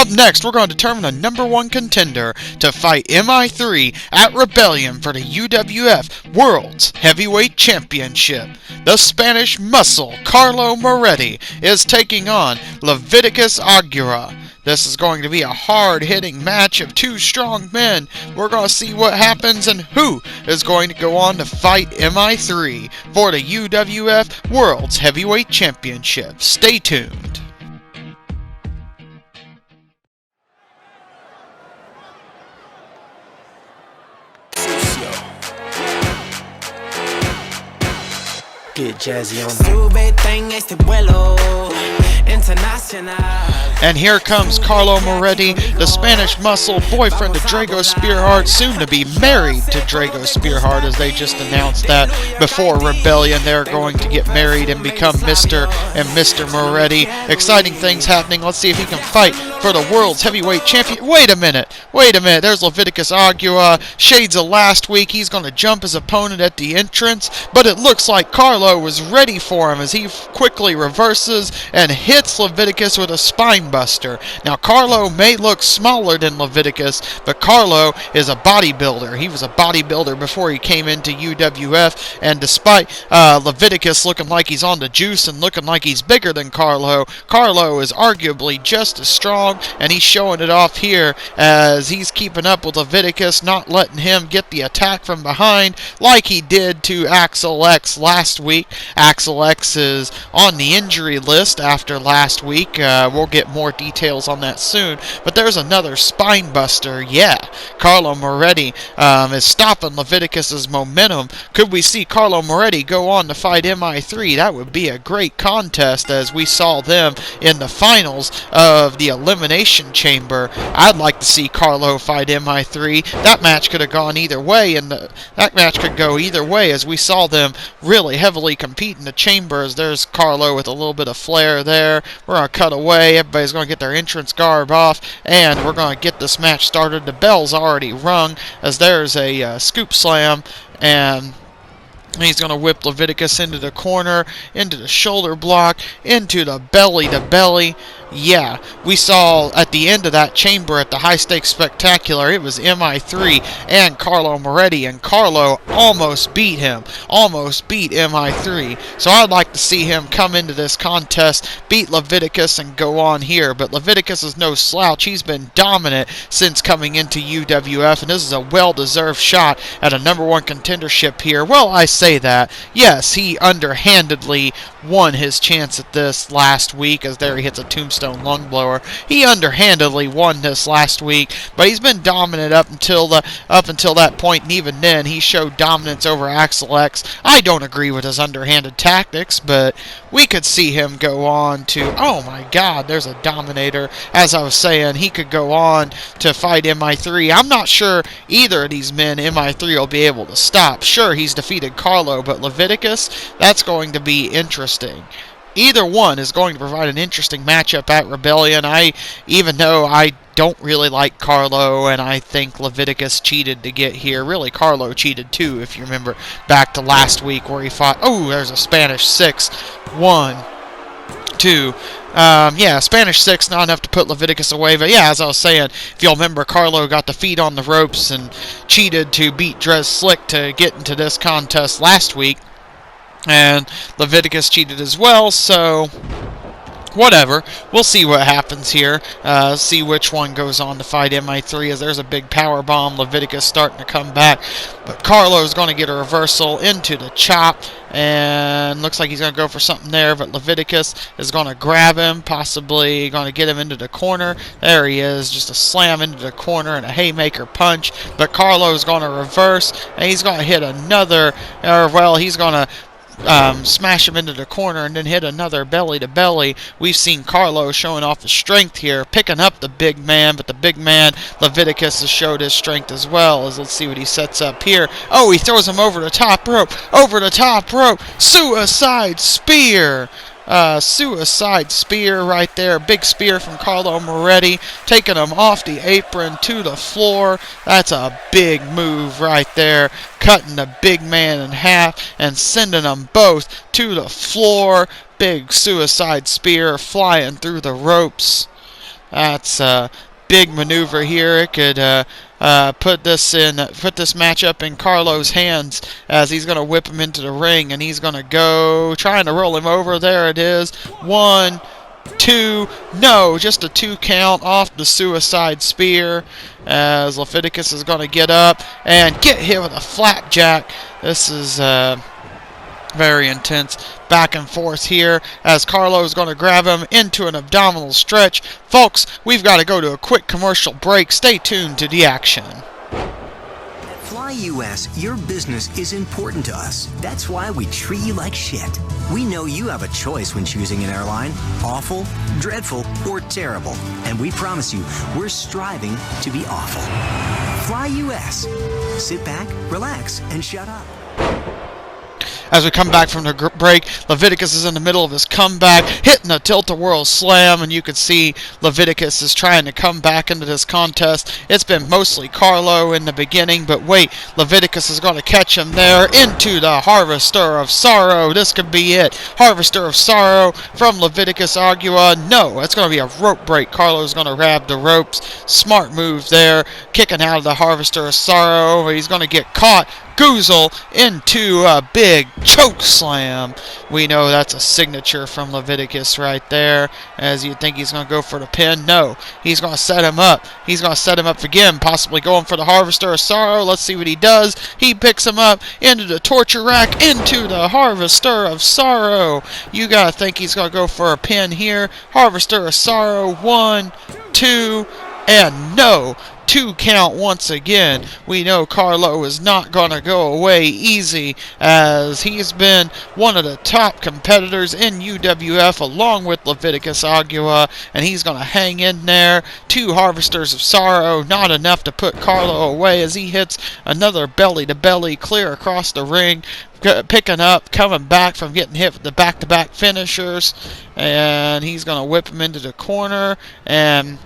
Up next, we're going to determine the number one contender to fight MI3 at Rebellion for the UWF World's Heavyweight Championship. The Spanish Muscle, Carlo Moretti, is taking on Leviticus Agura. This is going to be a hard-hitting match of two strong men. We're going to see what happens and who is going to go on to fight MI3 for the UWF World's Heavyweight Championship. Stay tuned. Get jazzy on. Sube en este vuelo internacional. And here comes Carlo Moretti, the Spanish Muscle, boyfriend of Drago Spearheart, soon to be married to Drago Spearheart, as they just announced that before Rebellion they're going to get married and become Mr. and Mr. Moretti. Exciting things happening. Let's see if he can fight for the World's Heavyweight Champion. Wait a minute. There's Leviticus Agura. Shades of last week. He's going to jump his opponent at the entrance, but it looks like Carlo was ready for him as he quickly reverses and hits Leviticus with a spine buster. Now, Carlo may look smaller than Leviticus, but Carlo is a bodybuilder. He was a bodybuilder before he came into UWF, and despite Leviticus looking like he's on the juice and looking like he's bigger than Carlo, Carlo is arguably just as strong, and he's showing it off here as he's keeping up with Leviticus, not letting him get the attack from behind like he did to Axel X last week. Axel X is on the injury list after last week. We'll get more details on that soon, but there's another spine buster. Yeah, Carlo Moretti is stopping Leviticus's momentum. Could we see Carlo Moretti go on to fight MI3? That would be a great contest, as we saw them in the finals of the Elimination Chamber. I'd like to see Carlo fight MI3. That match could have gone either way, and that match could go either way, as we saw them really heavily compete in the chambers. There's Carlo with a little bit of flair there. We're going to cut away. Everybody's going to get their entrance garb off, and we're going to get this match started. The bell's already rung, as there's a scoop slam, and he's going to whip Leviticus into the corner, into the shoulder block, into the belly-to-belly. Yeah, we saw at the end of that chamber at the High Stakes Spectacular, it was MI3 and Carlo Moretti, and Carlo almost beat him, almost beat MI3. So I'd like to see him come into this contest, beat Leviticus, and go on here. But Leviticus is no slouch. He's been dominant since coming into UWF, and this is a well-deserved shot at a number one contendership here. Well, I say that. Yes, he underhandedly won his chance at this last week, as there he hits a tombstone lung blower. He underhandedly won this last week, but he's been dominant up until that point, and even then he showed dominance over Axel X. I don't agree with his underhanded tactics, but we could see him go on to, oh my god, there's a Dominator. As I was saying, he could go on to fight MI3. I'm not sure either of these men MI3 will be able to stop. Sure, he's defeated Carlo, but Leviticus, that's going to be interesting. Either one is going to provide an interesting matchup at Rebellion. Even though I don't really like Carlo, and I think Leviticus cheated to get here. Really, Carlo cheated too, if you remember back to last week where he fought. Oh, there's a Spanish 6. 1, 2. Yeah, Spanish 6, not enough to put Leviticus away. But yeah, as I was saying, if you'll remember, Carlo got the feet on the ropes and cheated to beat Drez Slick to get into this contest last week. And Leviticus cheated as well, so whatever. We'll see what happens here. See which one goes on to fight MI3, as there's a big power bomb. Leviticus starting to come back, but Carlo's going to get a reversal into the chop, and looks like he's going to go for something there, but Leviticus is going to grab him, possibly going to get him into the corner. There he is, just a slam into the corner and a haymaker punch, but Carlo's going to reverse, and he's going to hit another, he's going to smash him into the corner and then hit another belly-to-belly. We've seen Carlo showing off his strength here, picking up the big man, but the big man, Leviticus, has showed his strength as well. As let's see what he sets up here. Oh, he throws him over the top rope, suicide spear. Suicide spear right there. Big spear from Carlo Moretti, taking him off the apron to the floor. That's a big move right there, cutting the big man in half and sending them both to the floor. Big suicide spear flying through the ropes. That's a big maneuver here. It could put this matchup in Carlo's hands as he's going to whip him into the ring, and he's going to go trying to roll him over. There it is. 1, 2, no, just a 2 count off the suicide spear as Leviticus is going to get up and get hit with a flapjack. This is very intense back and forth here as Carlo is going to grab him into an abdominal stretch. Folks, we've got to go to a quick commercial break. Stay tuned to the action. At Fly US, your business is important to us. That's why we treat you like shit. We know you have a choice when choosing an airline: awful, dreadful, or terrible. And we promise you, we're striving to be awful. Fly US. Sit back, relax, and shut up. As we come back from the break, Leviticus is in the middle of his comeback, hitting a tilt-a-whirl slam, and you can see Leviticus is trying to come back into this contest. It's been mostly Carlo in the beginning, but wait, Leviticus is going to catch him there into the Harvester of Sorrow. This could be it. Harvester of Sorrow from Leviticus Agura. No, it's going to be a rope break. Carlo's going to grab the ropes. Smart move there, kicking out of the Harvester of Sorrow. He's going to get caught. Goozle into a big choke slam. We know that's a signature from Leviticus right there. As you'd think he's going to go for the pin. No, he's going to set him up. He's going to set him up again, possibly going for the Harvester of Sorrow. Let's see what he does. He picks him up into the torture rack, into the Harvester of Sorrow. You got to think he's going to go for a pin here. Harvester of Sorrow, 1, 2, and no. 2 count once again. We know Carlo is not going to go away easy as he's been one of the top competitors in UWF along with Leviticus Agura, and he's going to hang in there. 2 Harvesters of Sorrow, not enough to put Carlo away as he hits another belly-to-belly clear across the ring, picking up, coming back from getting hit with the back-to-back finishers, and he's going to whip him into the corner and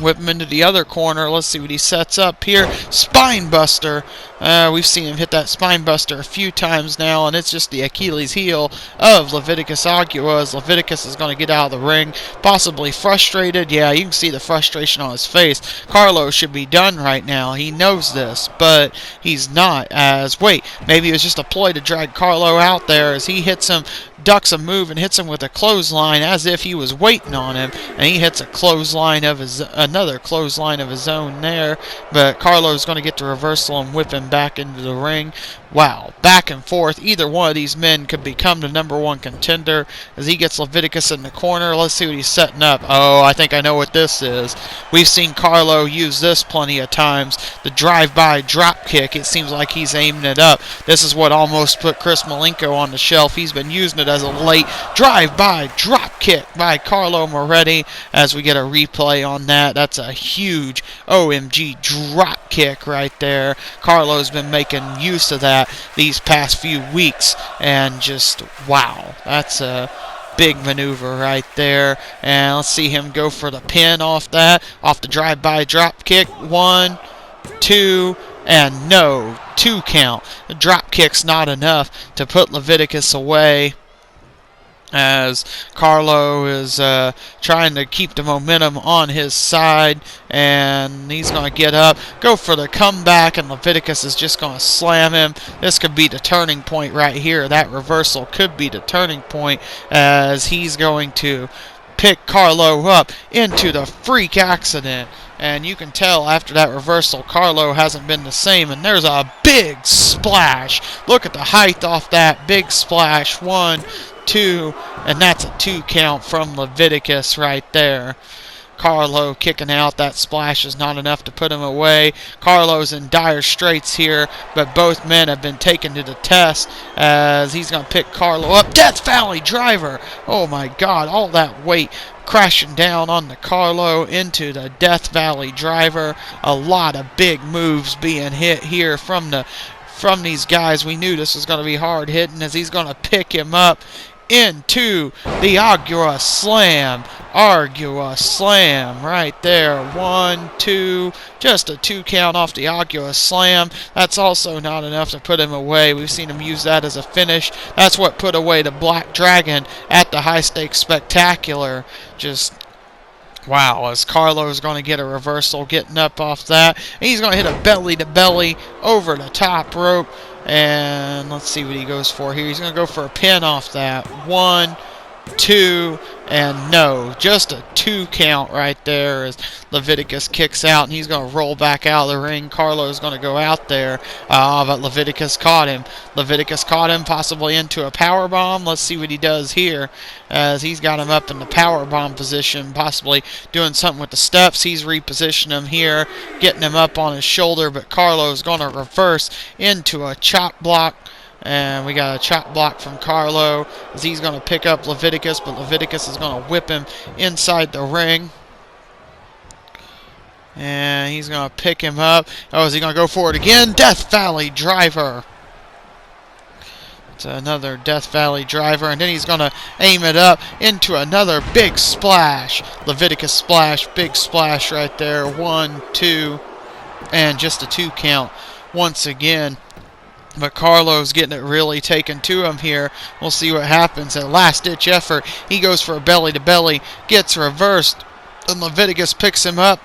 whip him into the other corner. Let's see what he sets up here. Spine buster. We've seen him hit that spine buster a few times now, and it's just the Achilles heel of Leviticus Agura as Leviticus is going to get out of the ring, possibly frustrated. Yeah, you can see the frustration on his face. Carlo should be done right now. He knows this, but he's not. As, wait, maybe it was just a ploy to drag Carlo out there as he hits him, ducks a move and hits him with a clothesline as if he was waiting on him, and he hits a clothesline of another clothesline of his own there, but Carlo's going to get the reversal and whip him back into the ring. Wow, back and forth. Either one of these men could become the #1 contender as he gets Leviticus in the corner. Let's see what he's setting up. Oh, I think I know what this is. We've seen Carlo use this plenty of times. The drive-by drop kick. It seems like he's aiming it up. This is what almost put Chris Malenko on the shelf. He's been using it as a late drive-by drop kick by Carlo Moretti as we get a replay on that. That's a huge OMG drop kick right there. Carlo's been making use of that these past few weeks, and just wow, that's a big maneuver right there. And let's see him go for the pin off that, off the drive-by drop kick. 1, 2, and no, 2 count. The drop kick's not enough to put Leviticus away as Carlo is trying to keep the momentum on his side, and he's going to get up, go for the comeback, and Leviticus is just going to slam him. This could be the turning point right here. That reversal could be the turning point as he's going to pick Carlo up into the freak accident. And you can tell after that reversal, Carlo hasn't been the same. And there's a big splash. Look at the height off that big splash. 1, 2, and that's a 2 count from Leviticus right there. Carlo kicking out. That splash is not enough to put him away. Carlo's in dire straits here, but both men have been taken to the test as he's going to pick Carlo up. Death Valley driver. Oh my God, all that weight crashing down on the Carlo into the Death Valley driver. A lot of big moves being hit here from these guys. We knew this was going to be hard hitting as he's going to pick him up into the Agura Slam. Agura Slam right there. 1, 2, just a 2 count off the Agura Slam. That's also not enough to put him away. We've seen him use that as a finish. That's what put away the Black Dragon at the High Stakes Spectacular. Just Wow, as Carlo is going to get a reversal, getting up off that. And he's going to hit a belly-to-belly over the top rope. And let's see what he goes for here. He's going to go for a pin off that. 1, 2, and no. Just a 2 count right there as Leviticus kicks out, and he's going to roll back out of the ring. Carlo is going to go out there, but Leviticus caught him. Leviticus caught him possibly into a power bomb. Let's see what he does here as he's got him up in the power bomb position, possibly doing something with the steps. He's repositioning him here, getting him up on his shoulder, but Carlo is going to reverse into a chop block. And we got a chop block from Carlo as he's going to pick up Leviticus, but Leviticus is going to whip him inside the ring. And he's going to pick him up. Oh, is he going to go for it again? Death Valley Driver. It's another Death Valley Driver, and then he's going to aim it up into another big splash. Leviticus splash, big splash right there. 1, 2, and just a 2 count once again. But Carlo's getting it really taken to him here. We'll see what happens. A last-ditch effort. He goes for a belly-to-belly. Gets reversed. And Leviticus picks him up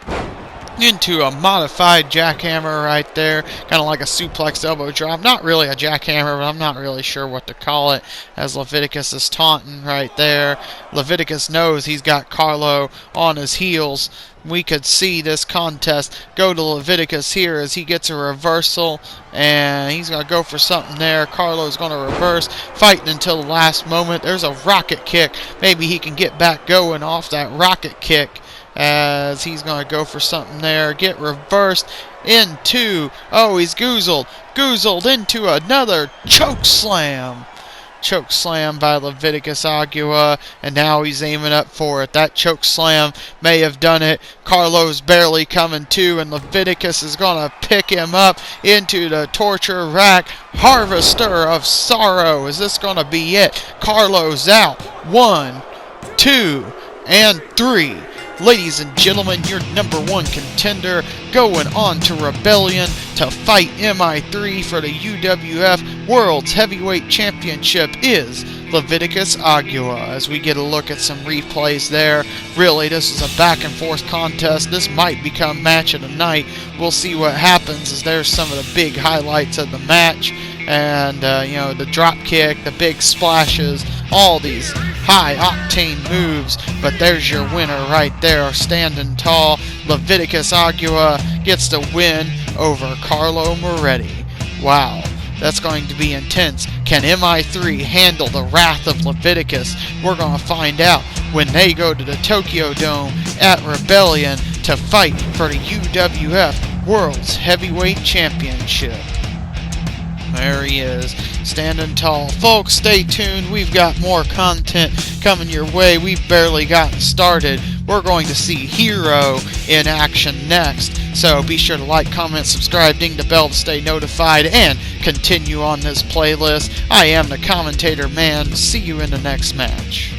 into a modified jackhammer right there. Kind of like a suplex elbow drop. Not really a jackhammer, but I'm not really sure what to call it. As Leviticus is taunting right there. Leviticus knows he's got Carlo on his heels. We could see this contest go to Leviticus here as he gets a reversal, and he's going to go for something there. Carlo's going to reverse, fighting until the last moment. There's a rocket kick. Maybe he can get back going off that rocket kick as he's going to go for something there. Get reversed into, oh, he's goozled into another choke slam. Choke slam by Leviticus Agura, and now he's aiming up for it. That choke slam may have done it. Carlo's barely coming to, and Leviticus is going to pick him up into the torture rack. Harvester of Sorrow. Is this going to be it? Carlo's out. 1, 2, and 3. Ladies and gentlemen, your #1 contender going on to Rebellion to fight MI3 for the UWF World's Heavyweight Championship is Leviticus Agura. As we get a look at some replays there, really this is a back and forth contest. This might become match of the night. We'll see what happens as there's some of the big highlights of the match. And, the drop kick, the big splashes, all these high-octane moves. But there's your winner right there, standing tall. Leviticus Agura gets the win over Carlo Moretti. Wow, that's going to be intense. Can MI3 handle the wrath of Leviticus? We're going to find out when they go to the Tokyo Dome at Rebellion to fight for the UWF World's Heavyweight Championship. There he is, standing tall. Folks, stay tuned. We've got more content coming your way. We've barely gotten started. We're going to see Hero in action next. So be sure to like, comment, subscribe, ding the bell to stay notified, and continue on this playlist. I am the Commentator Man. See you in the next match.